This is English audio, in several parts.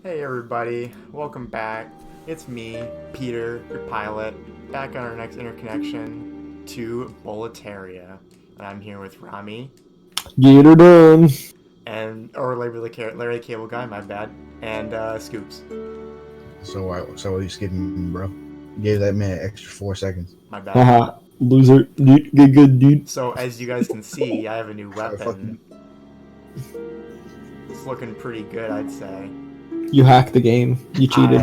Hey everybody, welcome back. It's me, Peter, your pilot, back on our next interconnection to Boletaria. And I'm here with Rami Get her done. or Larry the Cable Guy, my bad, and Scoops, So what you skipping, me, bro? You gave that man an extra 4 seconds. my bad. Haha, loser. Dude, get good, dude. So as you guys can see, I have a new How the fuck weapon. It's looking pretty good, I'd say. You hacked the game. You cheated.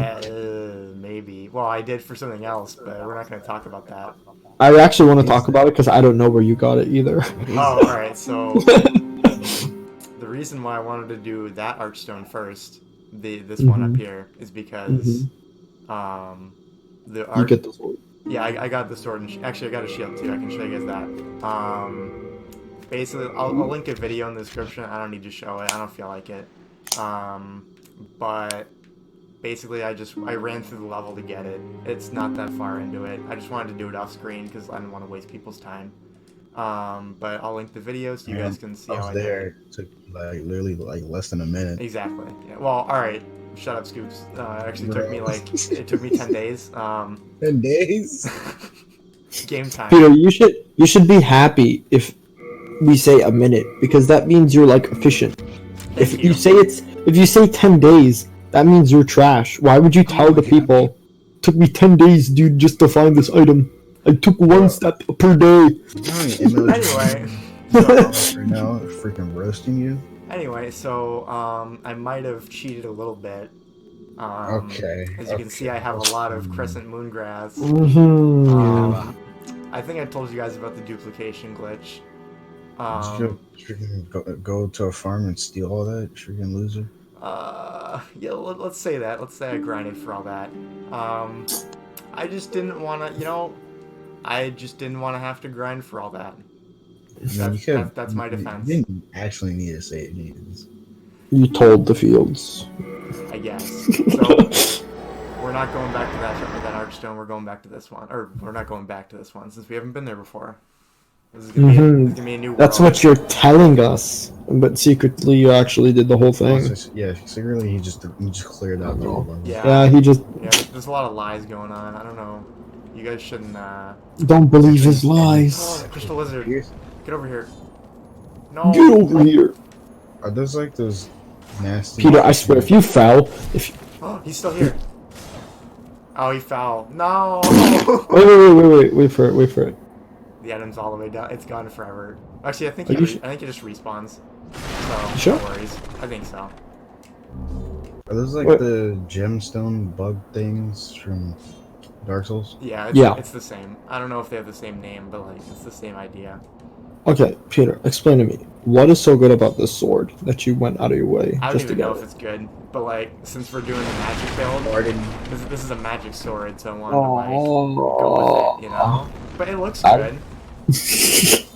Maybe. Well, I did for something else, but we're not going to talk about that. I actually want to talk about it because I don't know where you got it either. Oh, alright, so the reason why I wanted to do that archstone first, this one up here, is because the You arch. get the sword. Yeah, I got the sword, and actually I got a shield too. I can show you guys that. Basically, I'll link a video in the description. I don't need to show it. I don't feel like it. But basically, I ran through the level to get it. It's not that far into it. I just wanted to do it off screen because I didn't want to waste people's time. But I'll link the video so you guys can see I how was I did it. there. It took literally less than a minute. Exactly. Yeah. Well, all right. Shut up, Scoops. Actually, it took me 10 days. 10 days. Game time. Peter, you should be happy if we say a minute because that means you're like efficient. If you say 10 days, that means you're trash. Why would you tell the people? Took me 10 days, dude, just to find this item. I took one step per day. Anyway, Right now, freaking roasting you. so I might have cheated a little bit. Okay. As you can see, I have a lot of crescent moon grass. I think I told you guys about the duplication glitch. Freaking go to a farm and steal all that, freaking loser. Yeah, let's say that. Let's say I grinded for all that. I just didn't want to, I just didn't want to have to grind for all that. That's my defense. You didn't actually need to say it means. You told the fields. I guess. So we're not going back to that archstone. We're going back to this one, or we're not going back to this one since we haven't been there before. This is gonna be a new world. That's what you're telling us, but secretly you actually did the whole thing. Yeah, secretly he just cleared out the whole level. Yeah, he just. Yeah, there's a lot of lies going on. I don't know. You guys shouldn't. Don't believe his lies. Oh, crystal lizard. Get over here. No. Get over here. Are those like those nasty? Peter, I swear, if you fell, Oh, he's still here. Oh, he fell. No. wait for it. The item's all the way down. It's gone forever. Actually, I think it just respawns. So Sure? no worries. I think so. Are those like What? the gemstone bug things from Dark Souls? Yeah, Yeah. It's the same. I don't know if they have the same name, but like it's the same idea. Okay, Peter, explain to me. What is so good about this sword that you went out of your way I don't just to even get know if it? it's good, but like since we're doing the magic build, this is a magic sword, so I wanted to go with it, But it looks good.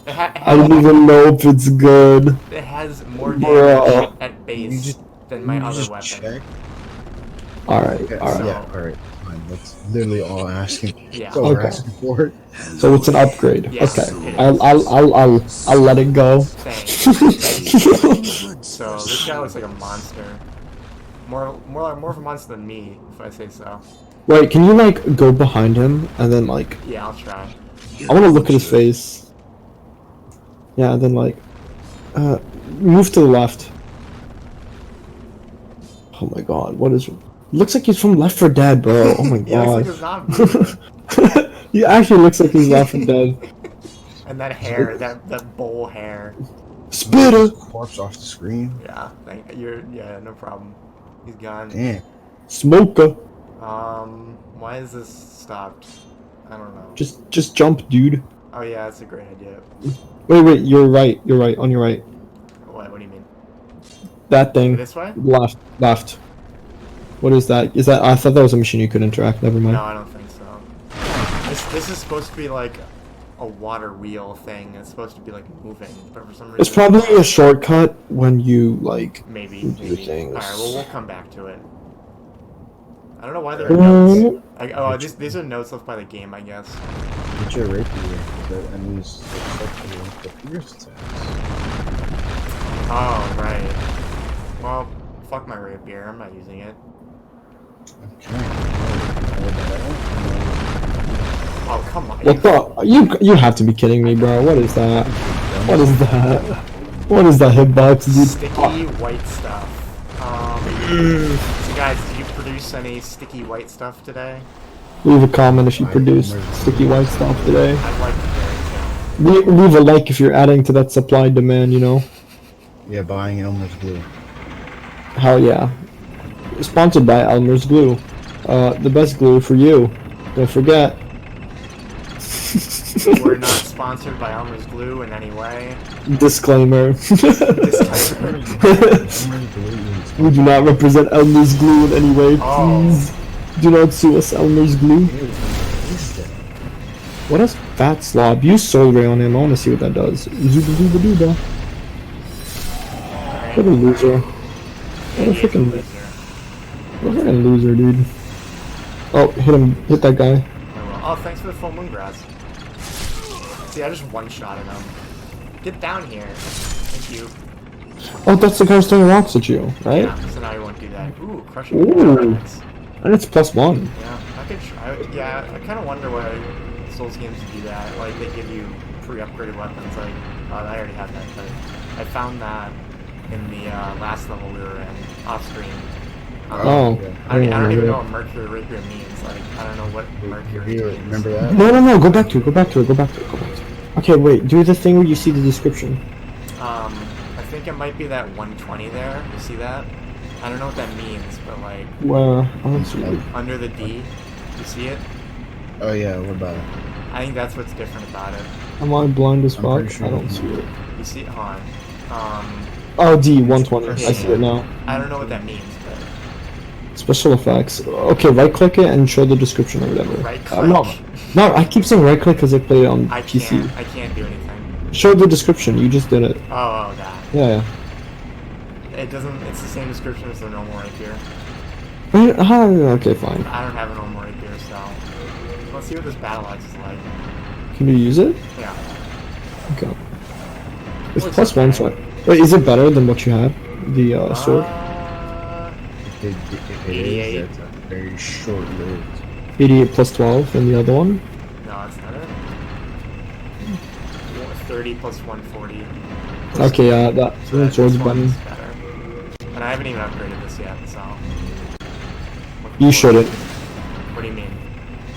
I don't even know if it's good. It has more damage at base than my other weapon. Check? Alright. Yeah, alright. Fine. That's literally all I'm asking. Yeah. That's all we're Okay. asking for. So it's an upgrade. Yes, Okay. it is. I'll let it go. Thanks. So this guy looks like a monster. More of a monster than me, if I say so. Wait, can you like go behind him and then like Yeah, I'll try. I wanna look at his face. Yeah, and then like move to the left. Oh my god, what is looks like he's from Left 4 Dead, bro. Oh my Yeah, god. looks like a zombie. He actually looks like he's Left 4 Dead. And that hair, that bowl hair. Spitter! Corpse off the screen. Yeah, no problem. He's gone. Damn. Smoker. Why is this stopped? I don't know. Just jump, dude. Oh yeah, that's a great idea. Wait, you're right, on your right. What do you mean? That thing. This way? Left. What is that? I thought that was a machine you could interact, never mind. No, I don't think so. This is supposed to be like a water wheel thing. It's supposed to be like moving, but for some reason It's probably a shortcut when you like maybe. do things. Alright, well we'll come back to it. I don't know why there are notes. These are notes left by the game, I guess. Get your rapier. And use the pierce attacks. Oh, right. Well, fuck my rapier. I'm not using it. Okay. Oh, come on. What the? You have to be kidding me, bro. What is that? What is that? What is that hitbox, dude? Sticky white stuff. So guys, did you produce any sticky white stuff today? Leave a comment if you produced sticky white stuff today. I'd like to hear it, Leave a like if you're adding to that supply demand, you know? Yeah, buying Elmer's glue. Hell yeah. Sponsored by Elmer's Glue. The best glue for you. Don't forget. We're not sponsored by Elmer's Glue in any way. Disclaimer. Disclaimer. We do not represent Elmer's Glue in any way, Oh. please. Do not sue us, Elmer's Glue. What is Fat Slob? Use Soul Ray on him. I want to see what that does. Zooba-dooba-dooba. What a loser. What a freaking loser, dude. Oh, hit him. Hit that guy. Oh, thanks for the full moon grass. See, I just one-shotted him. Get down here. Thank you. Oh, that's the guy who's throwing rocks at you, right? Yeah, so now you won't do that. Ooh, crushing. Ooh. And it's +1. Yeah, I could try. Yeah, I kind of wonder why Souls games do that. Like, they give you pre-upgraded weapons. Like, I already had that, but I found that in the last level we were in, off-screen. Oh. I don't even know what Mercury Rapier means. Like, I don't know what Mercury means. Remember that? No, go back to it. Okay, wait, do the thing where you see the description. I think it might be that 120 there. You see that? I don't know what that means, but like... Where? I don't see it. Under the D. You see it? Oh yeah, what about it? I think that's what's different about it. Am I blind as I'm fuck? pretty sure I don't see it. You see it? Hold on. Oh, D, 120. I see it now. I don't know what that means, but... Special effects. Okay, right click it and show the description or whatever. Right click? No, I keep saying right click because I play it on I PC. can't do anything. Show the description, you just did it. Oh, that. Yeah. It doesn't... It's the same description as the normal rapier. Okay, fine. I don't have a normal rapier, so... Let's see what this battle axe is like. Can you use it? Yeah. Okay. It's Well, +1, okay. so... Wait, is it better than what you had? The sword? If it 88. is, that's a very short-lived. 88 +12, and the other one? No, it's not it. 30 plus 140. Okay, yeah, that So sword's this better. one's better. And I haven't even upgraded this yet, so... You shouldn't. What do you mean?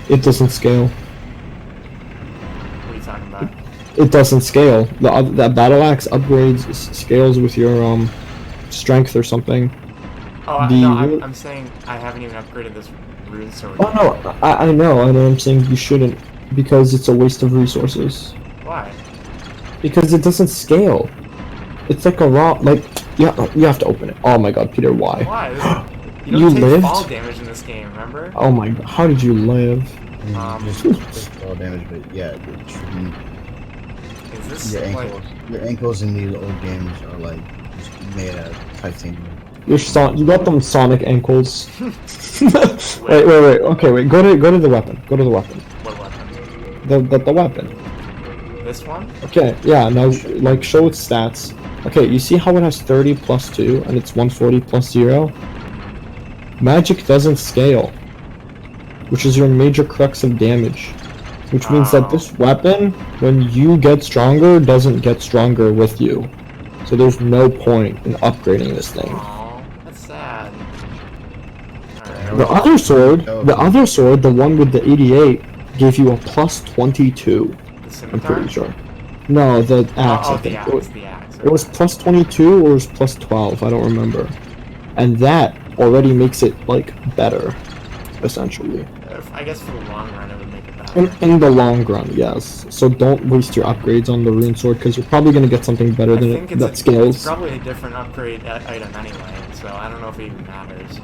It doesn't scale. What are you talking about? It doesn't scale. That battle axe upgrades scales with your strength or something. Oh, The- no, I'm saying I haven't even upgraded this rune sword. Oh no, I know. I'm saying you shouldn't because it's a waste of resources. Why? Because it doesn't scale. It's like a raw yeah. You have to open it. Oh my God, Peter, why? Why? You You don't take lived? fall damage in this game, remember? Oh my God, how did you live? Just fall damage, but yeah, it shouldn't. Is this Your like... ankles, your ankles in these old games are like just made out of titanium. You got them Sonic ankles. wait. Okay, wait. Go to the weapon. Go to the weapon. What weapon? The weapon. This one? Okay, yeah. Now, like, show its stats. Okay, you see how it has 30 plus 2 and it's 140 plus 0? Magic doesn't scale, which is your major crux of damage. Which means that this weapon, when you get stronger, doesn't get stronger with you. So there's no point in upgrading this thing. Aww, that's sad. Alright. The other sword, the one with the 88, gave you a plus 22. The I'm scimitar? pretty sure. No, the axe, I the think. axe, the axe. It was plus 22 or it was plus 12, I don't remember. And that already makes it, like, better, essentially. I guess for the long run it would make it better. In the long run, yes. So don't waste your upgrades on the rune sword, because you're probably going to get something better than it that It's scales. probably a different upgrade item anyway, so I don't know if it even matters.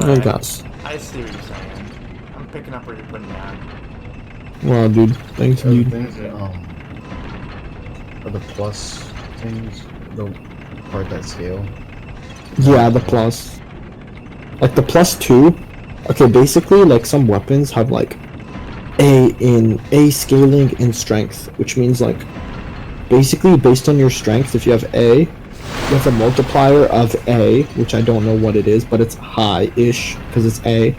I guess. I see what you're saying. I'm picking up what you're putting down. Well, dude, thanks, So dude. things that, are the plus things, the part that scale. Yeah, the plus. Like, the plus 2, okay, basically, like, some weapons have, like, A scaling in strength, which means, like, basically, based on your strength, if you have A, with a multiplier of A, which I don't know what it is, but it's high-ish because it's A.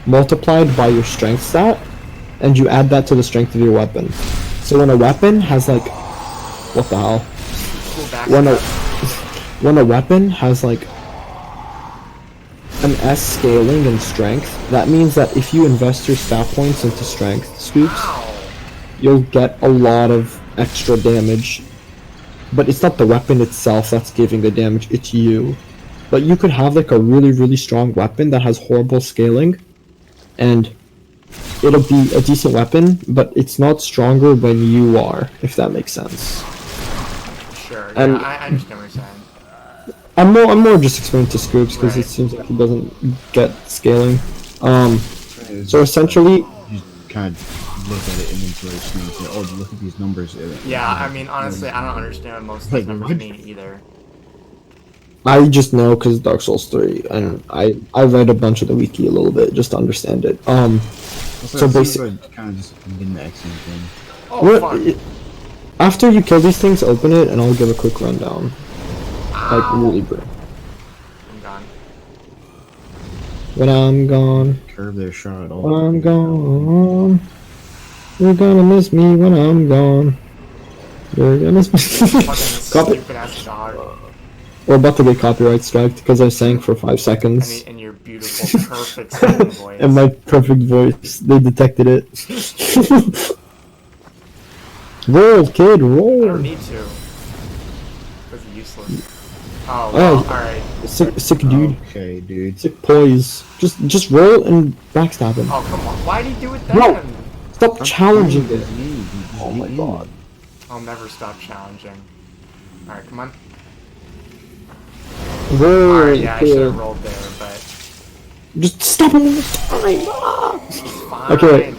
Multiplied by your strength stat, and you add that to the strength of your weapon. So when a weapon has like, what the hell? When a weapon has like an S scaling in strength, that means that if you invest your stat points into strength, Scoops, you'll get a lot of extra damage. But it's not the weapon itself that's giving the damage, it's you. But you could have like a really strong weapon that has horrible scaling, and it'll be a decent weapon, but it's not stronger when you are, if that makes sense. Sure, And yeah, I understand what you're saying. I'm more just explaining to Scoops because it seems like he doesn't get scaling. So essentially, you kind of look at it inventory and say, "Oh, look at these numbers." Yeah, I mean, honestly, I don't understand what most of these numbers mean either. I just know because Dark Souls 3, and I read a bunch of the wiki a little bit just to understand it. So basically, kind of just didn't accent thing. Oh, after you kill these things, open it, and I'll give a quick rundown. Like really brief. I'm gone. When I'm gone. Curve their shot. When I'm gone. You're gonna miss me when I'm gone. You're gonna miss me. Stupid ass dog. We're about to get copyright striked because I sang for 5 seconds. And your beautiful, perfect singing voice. And my perfect voice. They detected it. Roll, kid, roll. I don't need to. That's useless. Oh, well, alright. Sick dude. Okay, dude. Sick poise. Just roll and backstab him. Oh, come on. Why'd he do it then? No! Stop challenging it. Oh my god. I'll never stop challenging. Alright, come on. Roll. Alright, yeah, I should have rolled there, but... Just stop him this time! Ah! Fine. Okay,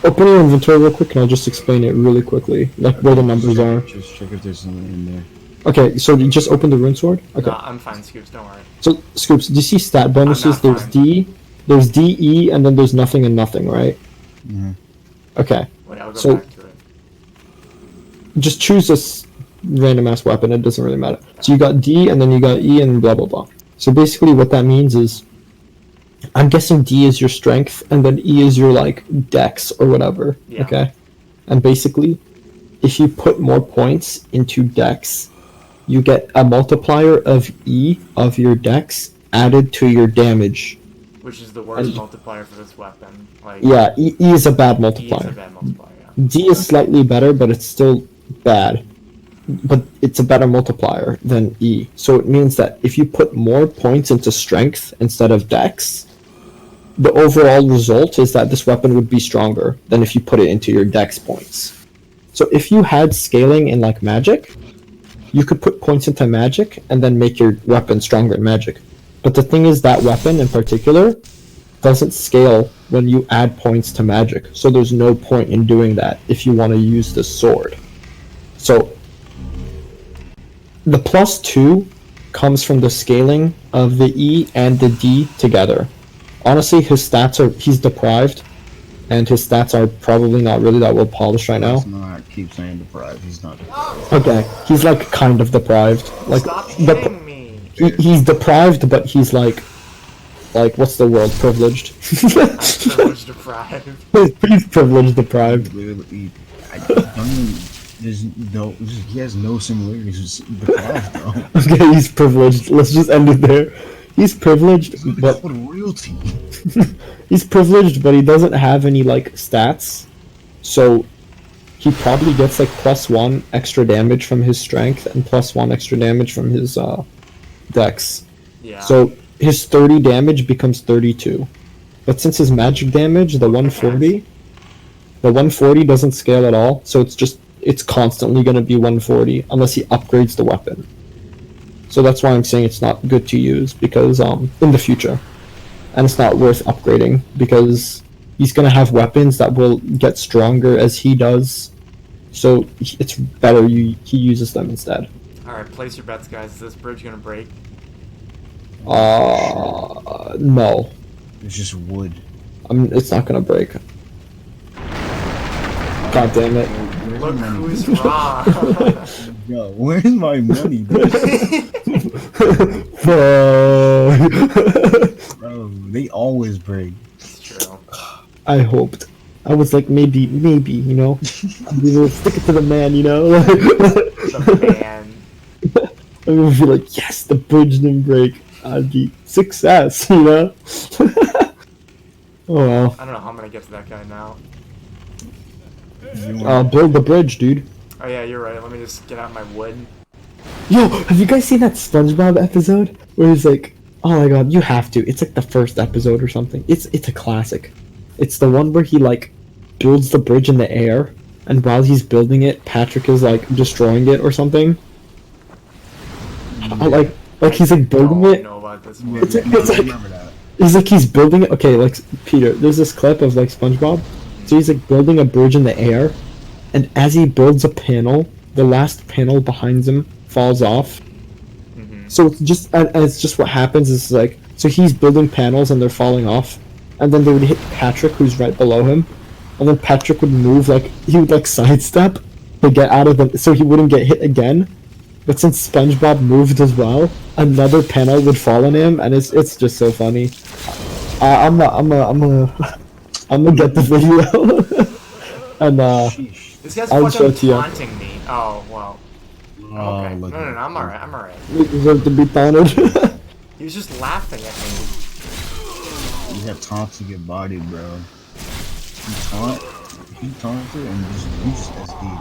open your inventory real quick and I'll just explain it really quickly. Like where the numbers are. Just check if there's something in there. Okay, so you just open the rune sword? Okay. No, I'm fine, Scoops, don't worry. So, Scoops, do you see stat bonuses? There's fine. there's D, E, and then there's nothing and nothing, right? Mm-hmm. Okay. Wait, I'll go So- back to it. Just choose this random ass weapon, it doesn't really matter. So you got D, and then you got E, and blah blah blah. So basically what that means is, I'm guessing D is your strength, and then E is your, like, dex or whatever, Yeah. okay? And basically, if you put more points into dex, you get a multiplier of E of your dex added to your damage. Which is the worst multiplier for this weapon. Like, Yeah, E is a bad E multiplier. is a bad multiplier, yeah. D is slightly better, but it's still bad. But it's a better multiplier than E. So it means that if you put more points into strength instead of dex, the overall result is that this weapon would be stronger than if you put it into your dex points. So if you had scaling in like magic, you could put points into magic and then make your weapon stronger in magic. But the thing is that weapon in particular doesn't scale when you add points to magic. So there's no point in doing that if you want to use the sword. So the +2 comes from the scaling of the E and the D together. Honestly, he's deprived, and his stats are probably not really that well polished right now. Let's not keep saying deprived. He's not deprived. Okay, he's like kind of deprived. Like Stop hitting me! he's deprived, but he's like what's the word? Privileged. Privileged deprived. He's privileged deprived. Literally, I don't. He has no similarities with deprived though. Okay, he's privileged. Let's just end it there. He's privileged, but royalty. he's privileged, but he doesn't have any like stats. So he probably gets like +1 extra damage from his strength and +1 extra damage from his dex. Yeah. So his 30 damage becomes 32. But since his magic damage, the 140 doesn't scale at all. So it's constantly going to be 140 unless he upgrades the weapon. So that's why I'm saying it's not good to use, because in the future. And it's not worth upgrading, because he's going to have weapons that will get stronger as he does. So it's better he uses them instead. Alright, place your bets, guys. Is this bridge gonna break? No. It's just wood. It's not going to break. God damn it. Look money. who's wrong. Yo, where's my money, dude? Fuck. Bro, they always break. It's true. I hoped. I was like, maybe, you know? We'll stick it to the man, you know? The man. I would be like, yes, the bridge didn't break. I'd be success, you know? Oh well. I don't know how I'm gonna get to that guy now. Build the bridge, dude. Oh yeah, you're right. Let me just get out my wood. Yo, have you guys seen that SpongeBob episode? Where he's like, oh my god, you have to. It's like the first episode or something. It's a classic. It's the one where he like builds the bridge in the air, and while he's building it, Patrick is like destroying it or something. Like he's like building I it. know about this one. It's like, I remember that. it's like he's building it. Okay, like Peter, there's this clip of like SpongeBob. So he's like building a bridge in the air, and as he builds a panel, the last panel behind him falls off. Mm-hmm. So it's just what happens is like, so he's building panels and they're falling off, and then they would hit Patrick, who's right below him, and then Patrick would move, like he would like sidestep to get out of them so he wouldn't get hit again. But since SpongeBob moved as well, another panel would fall on him, and it's just so funny. I'm gonna get the video and Sheesh. This guy's I'll show fucking it to you. taunting me. Oh well. Oh, Okay. look No, at I'm alright. I'm alright. you deserve to be taunted. He was just laughing at me. You have taunts to get bodied, bro. He taunted and just used SD.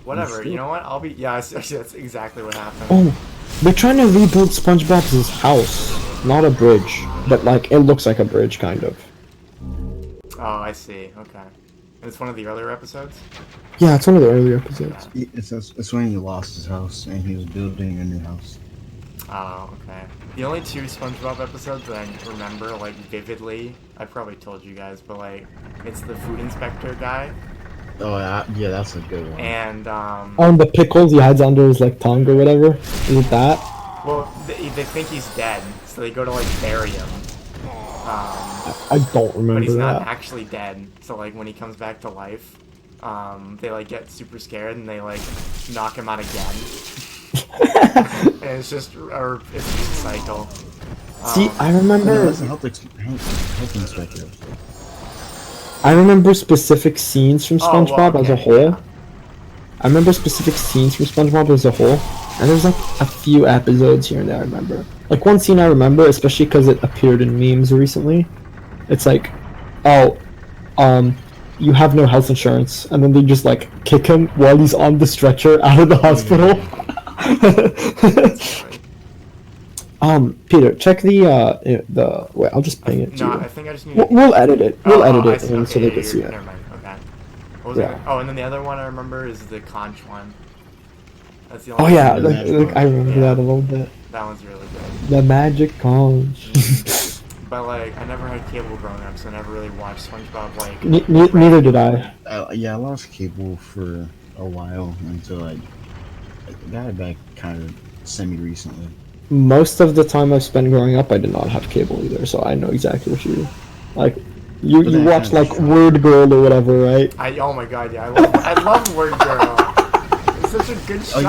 Whatever. You know what? I'll be. Yeah, that's exactly what happened. Oh, they're trying to rebuild SpongeBob's house, not a bridge, but like it looks like a bridge, kind of. Oh, I see. Okay. And it's one of the earlier episodes. Yeah, it's one of the earlier episodes. It's when he lost his house and he was building a new house. Oh, okay. The only two SpongeBob episodes that I remember, like, vividly, I probably told you guys, but, like, it's the food inspector guy, Oh, yeah, that's a good one. and, The pickles he hides under his like tongue or whatever. Is it that? well, they think he's dead, so they go to, like, bury him. I don't But remember he's not that. actually dead, so, like, when he comes back to life, they, like, get super scared, and they, like, knock him out again. And it's just a cycle. See, I No, remember. that's a health inspector. I remember specific scenes from Oh, well, SpongeBob as a okay, whole. yeah. I remember specific scenes from SpongeBob as a whole, and there's like a few episodes here and there I remember. Like one scene I remember, especially because it appeared in memes recently. It's like, oh, you have no health insurance, and then they just like kick him while he's on the stretcher out of the hospital. Peter, check the wait. I'll just ping it to No, you. I think I just need. We'll edit it. We'll edit I it see. in Okay, so they yeah, can see it. Never mind. Okay. What was Yeah. it? Oh, and then the other one I remember is the conch one. That's the Oh only yeah, one. I remember Yeah. that a little bit. That one's really good. The magic conch. But like, I never had cable growing up, so I never really watched SpongeBob. Like, Neither did I. Yeah, I lost cable for a while until I got it back kind of semi-recently. Most of the time I've spent growing up, I did not have cable either, so I know exactly what you like. You But you that watch kind like of show. Word Girl or whatever, right? oh my god, yeah, I love Word Girl. It's such a good show.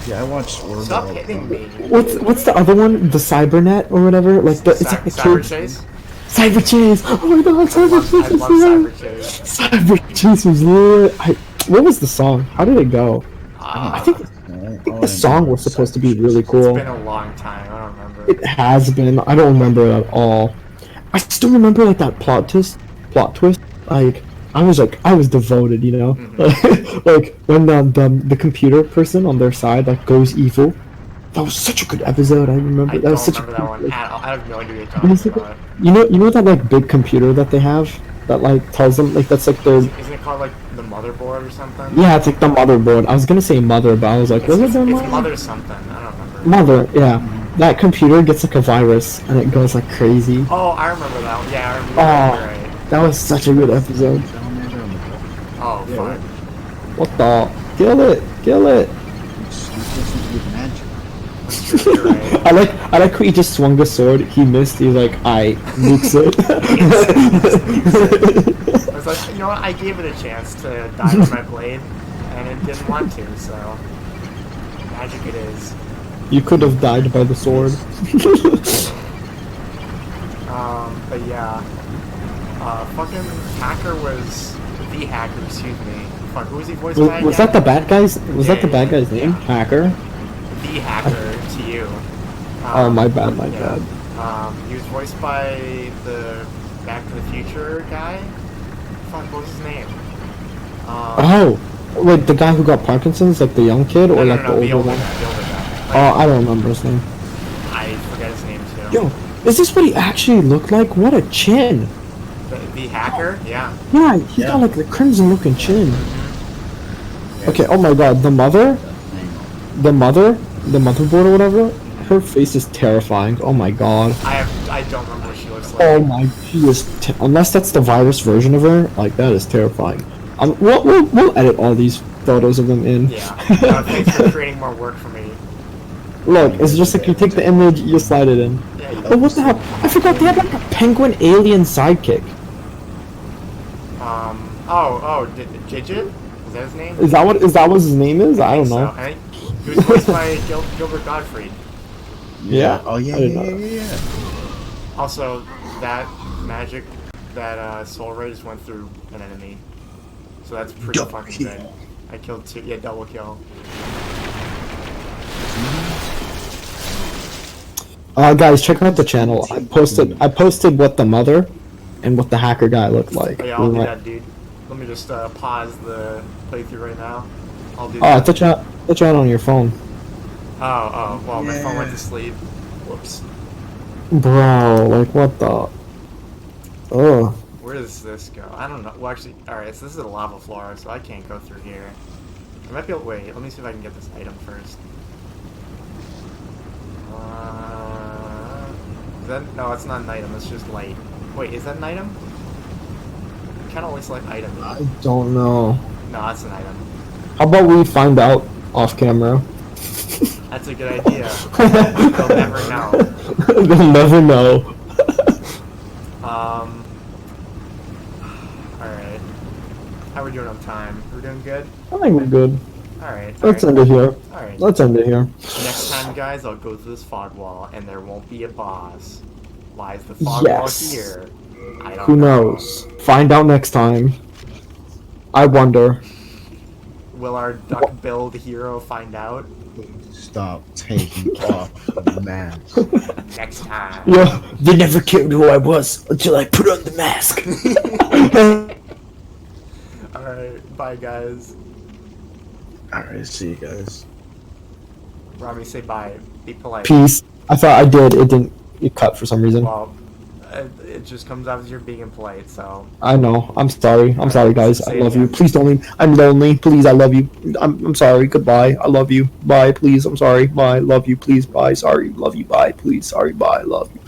Yeah, I watched Word Stop Girl. hitting me. What's the other one? The Cybernet or whatever? Like the it's like the Cyber kids. Chase. Cyber Chase. Oh my god, I Cyber love Chase was Cyber Chase. Cyber Chase was lit. What was the song? How did it go? I think the song was supposed to be really It's cool. been a long time. I don't remember. It has been. I don't remember it at all. I still remember like that plot twist. Like I was devoted, you know. Like when the computer person on their side like goes evil. That was such a good episode. I remember. I That was don't such a remember that good, one at all. I have no idea what you're It's talking like- about. you know that like big computer that they have that like tells them like that's like their Isn't it called like the motherboard or something? yeah, it's like the motherboard. I was gonna say mother, but I was like, was it their It's mother? mother something. I don't remember. Mother, yeah. That computer gets like a virus and it goes like crazy. Oh, I remember that one. Yeah, I remember. Oh. Right. That was such a good episode. Oh, Yeah, fuck. What the? Kill it! Kill it! You're right. I like how he just swung the sword. He missed. He's like, I nukes it. That's was like, you know what? I gave it a chance to die with my blade, and it didn't want to. So magic it is. You could have died by the sword. But yeah, fucking hacker was the hacker. Excuse me. Fuck, who was he voiced by? Was that the bad guy's? Was that the bad guy's name? Hacker. The hacker to you. Oh, my bad, my bad. He was voiced by the Back to the Future guy. Fuck, what was his name? Oh, wait, the guy who got Parkinson's, like the young kid, or like the older one? The older guy. Like, Oh, I don't remember his name. I forget his name too. Yo, is this what he actually looked like? What a chin! The hacker? Yeah. Yeah, he's got like the crimson looking chin. Yeah. Okay, oh my god, the motherboard or whatever, her face is terrifying. Oh my god. I don't remember what she looks like. Oh my, she is, unless that's the virus version of her, like that is terrifying. We'll edit all these photos of them in. Yeah. Thanks for creating more work for me. Look, it's just like you take the image, you slide it in. Yeah, Oh, what the hell? I forgot they had like a penguin alien sidekick. Gidget? Is that his name? Is that what his name is? I don't know. So. I think he was voiced by Gilbert Gottfried. Yeah. Oh yeah, I didn't know. yeah. Also, that magic, that Soul Ray just went through an enemy. So that's pretty Double fucking kill. good. I killed 2. Yeah, double kill. Guys, check out the channel. I posted what the mother and what the hacker guy looked like. Oh, yeah, I'll do that, dude. Let me just pause the playthrough right now. I'll do Oh, I that. thought you had on your phone. Oh, well, my phone went to sleep. Whoops. Bro, like what the? Ugh. Where does this go? I don't know. Well, actually, alright, so this is a lava floor, so I can't go through here. I might be able to wait. Let me see if I can get this item first. Is that, no, it's not an item. It's just light. Wait, is that an item? It kind of looks like item. I don't know. No, that's an item. How about we find out off camera? That's a good idea. They'll never know. They'll never know. Alright. How are we doing on time? We're doing good? I think we're good. Alright. Let's end it here. Alright. Let's end it here. Next time, guys, I'll go through this fog wall, and there won't be a boss. Why is the fog Yes. wall here? I don't Who know. knows? Find out next time. I wonder. Will our duck-billed hero find out? Stop taking off the mask. Next time. Yeah, they never cared who I was until I put on the mask. Alright, bye, guys. Alright, see you guys. Rami, say bye. Be polite. Peace. I thought I did. It didn't. It cut for some reason. Well, it just comes out as you're being impolite, so... I know. I'm sorry. I'm sorry, guys. I Say love it you. again. Please don't leave. I'm lonely. Please, I love you. I'm sorry. Goodbye. I love you. Bye. Please. I'm sorry. Bye. Love you. Please. Bye. Sorry. Love you. Bye. Please. Sorry. Bye. Love you.